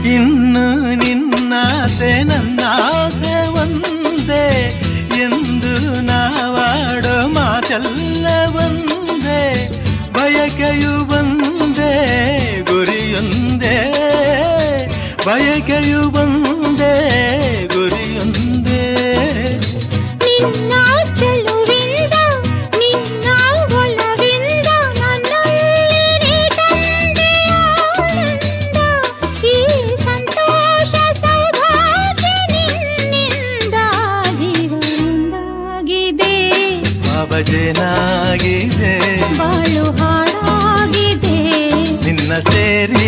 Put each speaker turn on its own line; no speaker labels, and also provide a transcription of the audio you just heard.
ಇನ್ನು ನಿನ್ನಾಸೆ ನನ್ನಾಸೆ ಒಂದೇ ಎಂದು ನಾವಾಡೋ ಮಾತೆಲ್ಲ ಒಂದೇ, ಬಯಕೆಯು ಒಂದೇ ಗುರಿಯೊಂದೇ, ಬಯಕೆಯು ಒಂದೇ ಗುರಿಯೊಂದೇ.
ನಿನ್ನ ಚೆಲುವಿಂದ ನಿನ್ನ ಒಲವಿಂದ ನನ್ನಲ್ಲಿ ತಂದೆ ಆನಂದ, ಈ ಸಂತೋಷ ಸೌಭಾಗ್ಯ ನಿನ್ನಿಂದ ಜೀವನದಾಗಿದೆ,
ಭಾವಜೇನಾಗಿದೆ,
ಬಾಳು ಹಾಡಾಗಿದೆ
ನಿನ್ನ ಸೇರಿ